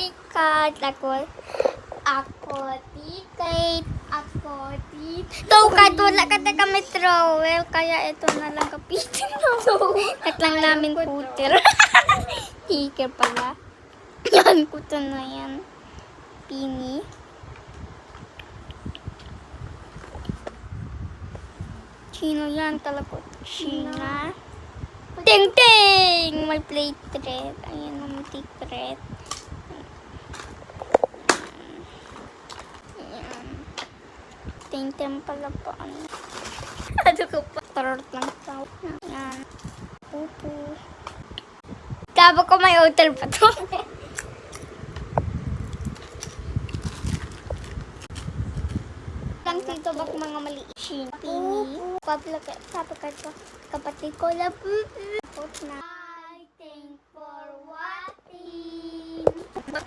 Hi, Kat. Ako, Tikay. Ako, Tikay. Ito, Kat, wala ka na kami trowel. Kaya ito na lang kapitin mo. At lang namin puter. Tikay pala. Yan, kuto na yan. Pini. Chino yan talaga. China. Ting ting! May plate thread. Ayan, may thread. Ayan. Ting ting pala pa. Ano ko pa? Tarot lang tao. Ayan. Pupu. Tabo ko may hotel pa to. Lang dito bak mga maliit. Pini. Papakad ko kapatid ko. Lapot na.